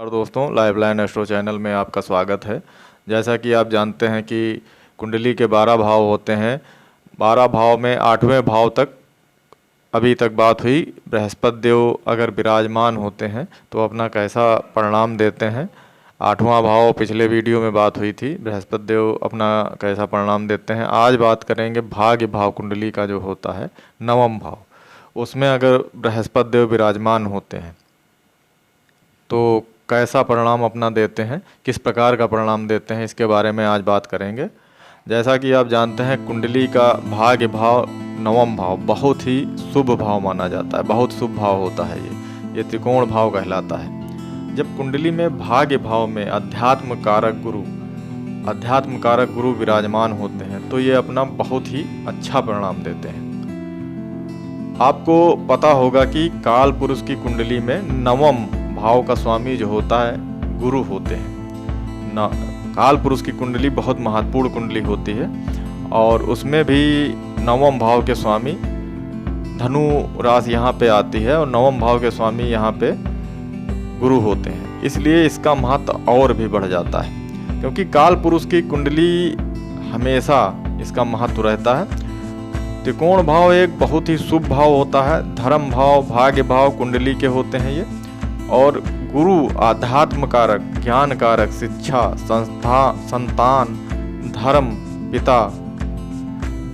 और दोस्तों, lifeline astro channel में आपका स्वागत है। जैसा कि आप जानते हैं कि कुंडली के 12 भाव होते हैं। 12 भाव में 8वें भाव तक अभी तक बात हुई। बृहस्पति देव अगर विराजमान होते हैं तो अपना कैसा परिणाम देते हैं। 8वां भाव पिछले वीडियो में बात हुई थी, बृहस्पति देव अपना कैसा परिणाम देते हैं। आज बात करेंगे भाग्य भाव कुंडली का जो होता है 9वां भाव, उसमें अगर बृहस्पति देव विराजमान होते हैं तो कैसा परिणाम अपना देते हैं, किस प्रकार का परिणाम देते हैं, इसके बारे में आज बात करेंगे। जैसा कि आप जानते हैं कुंडली का भाग्य भाव 9वां भाव बहुत ही शुभ भाव माना जाता है, बहुत शुभ भाव होता है। ये त्रिकोण भाव कहलाता है। जब कुंडली में भाग्य भाव में अध्यात्म कारक गुरु विराजमान होते हैं तो ये अपना बहुत ही अच्छा परिणाम देते हैं। आपको पता होगा कि काल पुरुष की कुंडली में 9वां भाव का स्वामी जो होता है गुरु होते हैं। काल पुरुष की कुंडली बहुत महत्वपूर्ण कुंडली होती है और उसमें भी 9वां भाव के स्वामी धनु राशि यहाँ पे आती है और 9वां भाव के स्वामी यहाँ पे गुरु होते हैं। इसलिए इसका महत्व और भी बढ़ जाता है, क्योंकि काल पुरुष की कुंडली हमेशा इसका महत्व रहता है। त्रिकोण भाव एक बहुत ही शुभ भाव होता है। धर्म भाव, भाग्य भाव कुंडली के होते हैं ये। और गुरु आध्यात्म कारक, ज्ञान कारक, शिक्षा, संस्था, संतान, धर्म, पिता,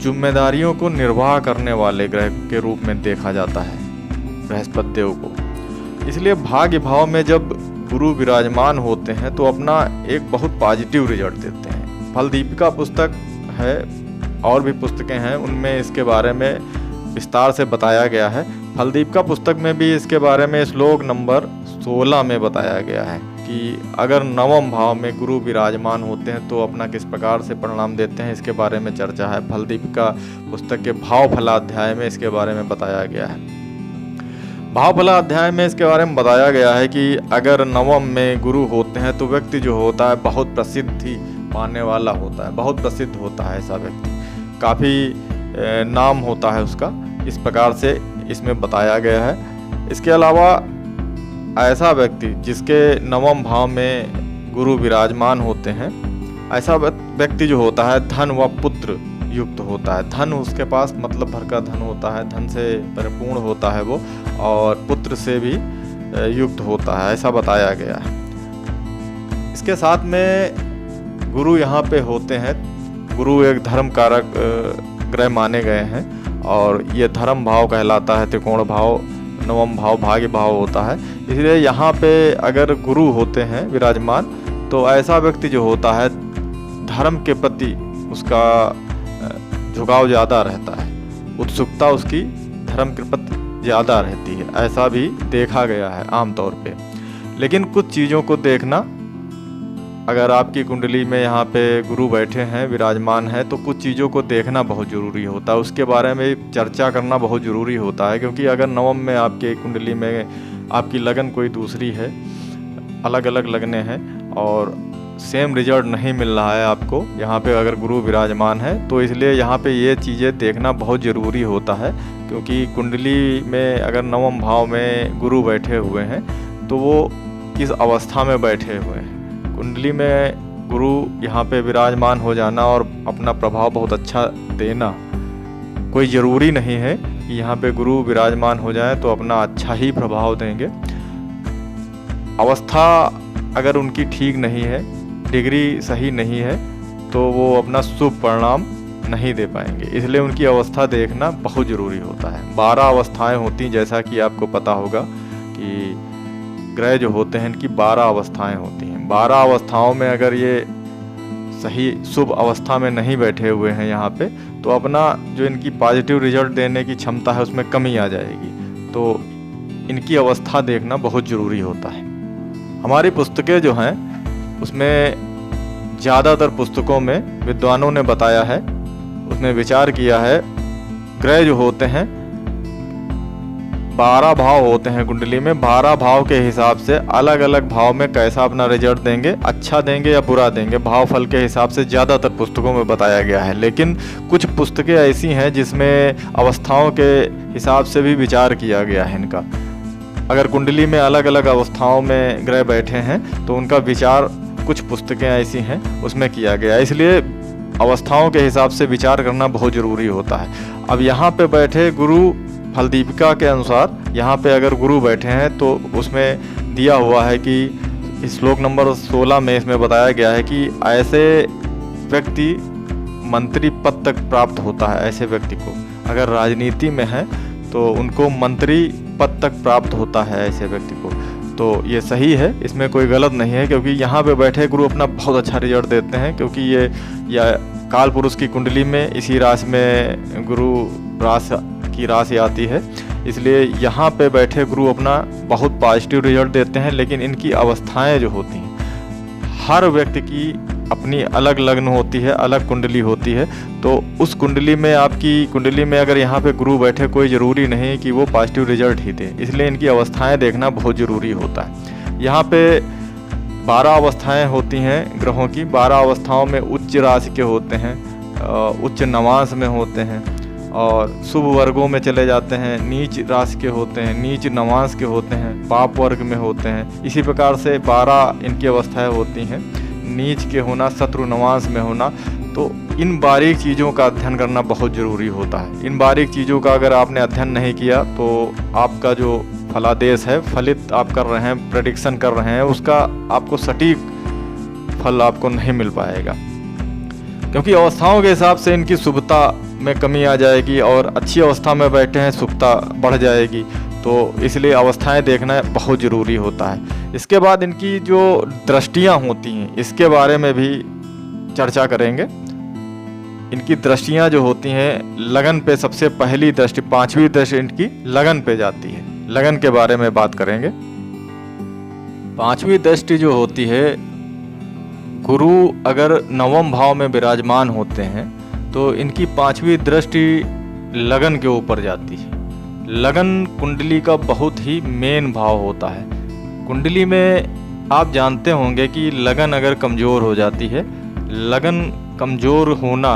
जिम्मेदारियों को निर्वाह करने वाले ग्रह के रूप में देखा जाता है बृहस्पति देव को। इसलिए भाग्य भाव में जब गुरु विराजमान होते हैं तो अपना एक बहुत पॉजिटिव रिजल्ट देते हैं। फल दीपिका पुस्तक है और भी पुस्तकें हैं, उनमें इसके बारे में विस्तार से बताया गया है। फल दीपिका पुस्तक में भी इसके बारे में श्लोक नंबर 16 में बताया गया है कि अगर 9वां भाव में गुरु विराजमान होते हैं तो अपना किस प्रकार से परिणाम देते हैं, इसके बारे में चर्चा है। फल दीपिका पुस्तक के भाव फलाध्याय में इसके बारे में बताया गया है। भाव फलाध्याय में इसके बारे में बताया गया है कि अगर 9वां में गुरु होते हैं तो व्यक्ति जो होता है बहुत प्रसिद्धि पाने वाला होता है, बहुत प्रसिद्ध होता है। ऐसा व्यक्ति काफ़ी नाम होता है उसका, इस प्रकार से इसमें बताया गया है। इसके अलावा ऐसा व्यक्ति जिसके 9वां भाव में गुरु विराजमान होते हैं, ऐसा व्यक्ति जो होता है धन व पुत्र युक्त होता है। धन उसके पास मतलब भर का धन होता है, धन से परिपूर्ण होता है वो, और पुत्र से भी युक्त होता है, ऐसा बताया गया है। इसके साथ में गुरु यहाँ पे होते हैं। गुरु एक धर्म कारक ग्रह माने गए हैं और ये धर्म भाव कहलाता है। त्रिकोण भाव 9वां भाव भाग्य भाव होता है। इसलिए यहाँ पे अगर गुरु होते हैं विराजमान तो ऐसा व्यक्ति जो होता है धर्म के प्रति उसका झुकाव ज़्यादा रहता है, उत्सुकता उसकी धर्म के प्रति ज़्यादा रहती है, ऐसा भी देखा गया है आमतौर पे। लेकिन कुछ चीज़ों को देखना, अगर आपकी कुंडली में यहाँ पे गुरु बैठे हैं, विराजमान है, तो कुछ चीज़ों को देखना बहुत ज़रूरी होता है, उसके बारे में चर्चा करना बहुत ज़रूरी होता है। क्योंकि अगर 9वां में आपके कुंडली में आपकी लगन कोई दूसरी है, अलग अलग लगने हैं और सेम रिजल्ट नहीं मिल रहा है आपको यहाँ पे अगर गुरु विराजमान है, तो इसलिए यहाँ पे ये चीज़ें देखना बहुत ज़रूरी होता है। क्योंकि कुंडली में अगर 9वां भाव में गुरु बैठे हुए हैं तो वो किस अवस्था में बैठे हुए हैं। कुंडली में गुरु यहाँ पे विराजमान हो जाना और अपना प्रभाव बहुत अच्छा देना कोई ज़रूरी नहीं है कि यहाँ पे गुरु विराजमान हो जाए तो अपना अच्छा ही प्रभाव देंगे। अवस्था अगर उनकी ठीक नहीं है, डिग्री सही नहीं है, तो वो अपना शुभ परिणाम नहीं दे पाएंगे। इसलिए उनकी अवस्था देखना बहुत ज़रूरी होता है। 12 अवस्थाएं होती हैं, जैसा कि आपको पता होगा कि ग्रह जो होते हैं इनकी 12 अवस्थाएं होती हैं। 12 अवस्थाओं में अगर ये सही शुभ अवस्था में नहीं बैठे हुए हैं यहाँ पे, तो अपना जो इनकी पॉजिटिव रिजल्ट देने की क्षमता है उसमें कमी आ जाएगी। तो इनकी अवस्था देखना बहुत ज़रूरी होता है। हमारी पुस्तकें जो हैं उसमें ज़्यादातर पुस्तकों में विद्वानों ने बताया है, उसमें विचार किया है, ग्रह जो होते हैं 12 भाव होते हैं कुंडली में। 12 भाव के हिसाब से अलग अलग भाव में कैसा अपना रिजल्ट देंगे, अच्छा देंगे या बुरा देंगे, भाव फल के हिसाब से ज़्यादातर पुस्तकों में बताया गया है। लेकिन कुछ पुस्तकें ऐसी हैं जिसमें अवस्थाओं के हिसाब से भी विचार किया गया है इनका। अगर कुंडली में अलग अलग अवस्थाओं में ग्रह बैठे हैं तो उनका विचार कुछ पुस्तकें ऐसी हैं उसमें किया गया है, इसलिए अवस्थाओं के हिसाब से विचार करना बहुत ज़रूरी होता है। अब यहाँ पे बैठे गुरु फलदीपिका के अनुसार यहाँ पे अगर गुरु बैठे हैं तो उसमें दिया हुआ है कि श्लोक नंबर 16 में इसमें बताया गया है कि ऐसे व्यक्ति मंत्री पद तक प्राप्त होता है। ऐसे व्यक्ति को अगर राजनीति में है तो उनको मंत्री पद तक प्राप्त होता है ऐसे व्यक्ति को। तो ये सही है, इसमें कोई गलत नहीं है, क्योंकि यहाँ पे बैठे गुरु अपना बहुत अच्छा रिजल्ट देते हैं, क्योंकि ये काल पुरुष की कुंडली में इसी राशि में गुरु की राशि आती है, इसलिए यहाँ पे बैठे गुरु अपना बहुत पॉजिटिव रिजल्ट देते हैं। लेकिन इनकी अवस्थाएं जो होती हैं, हर व्यक्ति की अपनी अलग लग्न होती है, अलग कुंडली होती है, तो उस कुंडली में आपकी कुंडली में अगर यहाँ पे गुरु बैठे कोई ज़रूरी नहीं कि वो पॉजिटिव रिजल्ट ही दे, इसलिए इनकी अवस्थाएं देखना बहुत ज़रूरी होता है। यहाँ पे 12 अवस्थाएं होती हैं ग्रहों की। 12 अवस्थाओं में उच्च राशि के होते हैं, उच्च नवांश में होते हैं, और शुभ वर्गों में चले जाते हैं, नीच राशि के होते हैं, नीच नवांश के होते हैं, पाप वर्ग में होते हैं। इसी प्रकार से 12 इनकी अवस्थाएं होती हैं। नीच के होना, शत्रु नवांश में होना, तो इन बारीक चीज़ों का अध्ययन करना बहुत ज़रूरी होता है। इन बारीक चीज़ों का अगर आपने अध्ययन नहीं किया तो आपका जो फलादेश है, फलित आप कर रहे हैं, प्रेडिक्शन कर रहे हैं, उसका आपको सटीक फल आपको नहीं मिल पाएगा, क्योंकि अवस्थाओं के हिसाब से इनकी शुभता में कमी आ जाएगी, और अच्छी अवस्था में बैठे हैं शुभता बढ़ जाएगी। तो इसलिए अवस्थाएं देखना बहुत ज़रूरी होता है। इसके बाद इनकी जो दृष्टियां होती हैं, इसके बारे में भी चर्चा करेंगे। इनकी दृष्टियां जो होती हैं, लगन पे सबसे पहली दृष्टि, 5वीं दृष्टि इनकी लगन पे जाती है। लगन के बारे में बात करेंगे। 5वीं दृष्टि जो होती है, गुरु अगर 9वें भाव में विराजमान होते हैं तो इनकी 5वीं दृष्टि लगन के ऊपर जाती है। लगन कुंडली का बहुत ही मेन भाव होता है। कुंडली में आप जानते होंगे कि लगन अगर कमज़ोर हो जाती है, लगन कमज़ोर होना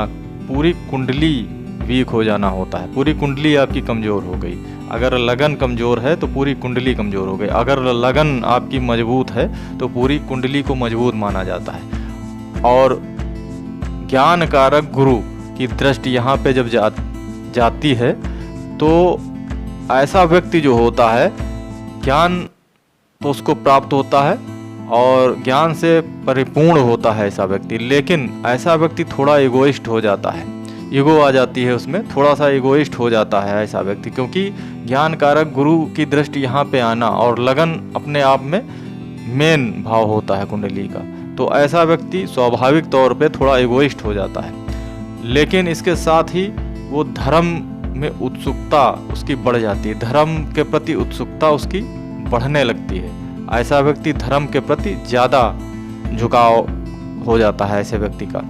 पूरी कुंडली वीक हो जाना होता है। पूरी कुंडली आपकी कमज़ोर हो गई। अगर लगन कमज़ोर है तो पूरी कुंडली कमज़ोर हो गई। अगर लगन आपकी मजबूत है तो पूरी कुंडली को मजबूत माना जाता है। और ज्ञान कारक गुरु की दृष्टि यहाँ पे जब जाती है तो ऐसा व्यक्ति जो होता है, ज्ञान तो उसको प्राप्त होता है और ज्ञान से परिपूर्ण होता है ऐसा व्यक्ति। लेकिन ऐसा व्यक्ति थोड़ा इगोइस्ट हो जाता है, ईगो आ जाती है उसमें, थोड़ा सा इगोइस्ट हो जाता है ऐसा व्यक्ति, क्योंकि ज्ञान कारक गुरु की दृष्टि यहाँ पे आना और लगन अपने आप में मेन भाव होता है कुंडली का, तो ऐसा व्यक्ति स्वाभाविक तौर पे थोड़ा इगोइस्ट हो जाता है। लेकिन इसके साथ ही वो धर्म में उत्सुकता उसकी बढ़ जाती है, धर्म के प्रति उत्सुकता उसकी बढ़ने लगती है। ऐसा व्यक्ति धर्म के प्रति ज़्यादा झुकाव हो जाता है ऐसे व्यक्ति का।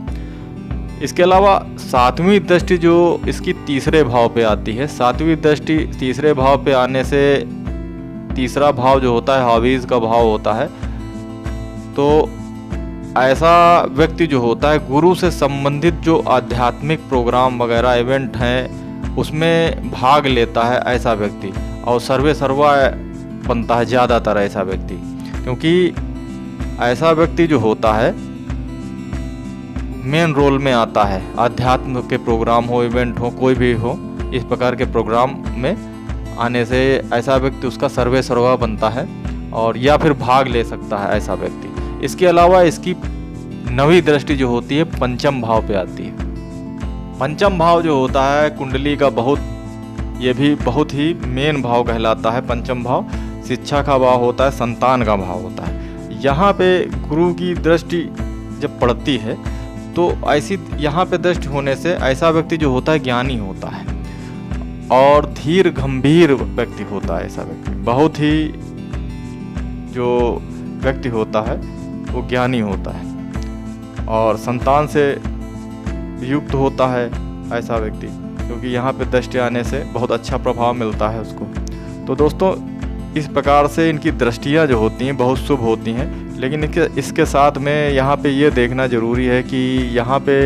इसके अलावा 7वीं दृष्टि जो इसकी तीसरे भाव पे आती है, 7वीं दृष्टि तीसरे भाव पे आने से, तीसरा भाव जो होता है हॉबीज़ का भाव होता है, तो ऐसा व्यक्ति जो होता है गुरु से संबंधित जो आध्यात्मिक प्रोग्राम वगैरह इवेंट हैं उसमें भाग लेता है ऐसा व्यक्ति, और सर्वे सर्वा बनता है ज़्यादातर ऐसा व्यक्ति, क्योंकि ऐसा व्यक्ति जो होता है मेन रोल में आता है। आध्यात्म के प्रोग्राम हो, इवेंट हो, कोई भी हो, इस प्रकार के प्रोग्राम में आने से ऐसा व्यक्ति उसका सर्वे सर्वा बनता है और या फिर भाग ले सकता है ऐसा व्यक्ति। इसके अलावा इसकी 9वीं दृष्टि जो होती है 5म भाव पे आती है। 5म भाव जो होता है कुंडली का ये भी बहुत ही मेन भाव कहलाता है। 5म भाव शिक्षा का भाव होता है, संतान का भाव होता है। यहाँ पे गुरु की दृष्टि जब पड़ती है तो ऐसी यहाँ पे दृष्टि होने से ऐसा व्यक्ति जो होता है ज्ञानी होता है और धीर गंभीर व्यक्ति होता है। ऐसा व्यक्ति बहुत ही जो व्यक्ति होता है वो ज्ञानी होता है और संतान से युक्त होता है ऐसा व्यक्ति, क्योंकि यहाँ पे दृष्टि आने से बहुत अच्छा प्रभाव मिलता है उसको। तो दोस्तों इस प्रकार से इनकी दृष्टियाँ जो होती हैं बहुत शुभ होती हैं, लेकिन इसके साथ में यहाँ पे ये देखना ज़रूरी है कि यहाँ पे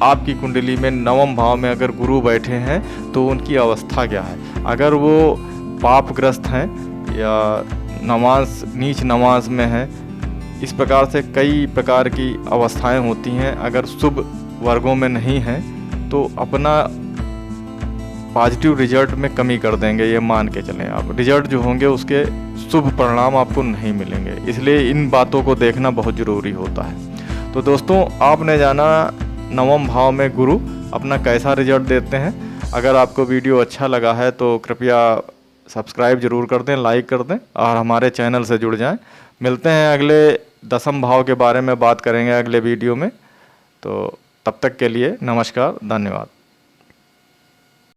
आपकी कुंडली में 9वें भाव में अगर गुरु बैठे हैं तो उनकी अवस्था क्या है। अगर वो पापग्रस्त हैं या नवांश नीच नवांश में है, इस प्रकार से कई प्रकार की अवस्थाएं होती हैं। अगर शुभ वर्गों में नहीं हैं तो अपना पॉजिटिव रिजल्ट में कमी कर देंगे, ये मान के चलें आप। रिजल्ट जो होंगे उसके शुभ परिणाम आपको नहीं मिलेंगे, इसलिए इन बातों को देखना बहुत ज़रूरी होता है। तो दोस्तों, आपने जाना नवम भाव में गुरु अपना कैसा रिजल्ट देते हैं। अगर आपको वीडियो अच्छा लगा है तो कृपया सब्सक्राइब जरूर कर दें, लाइक कर दें और हमारे चैनल से जुड़ जाएं। मिलते हैं अगले दशम भाव के बारे में बात करेंगे अगले वीडियो में। तो तब तक के लिए नमस्कार, धन्यवाद।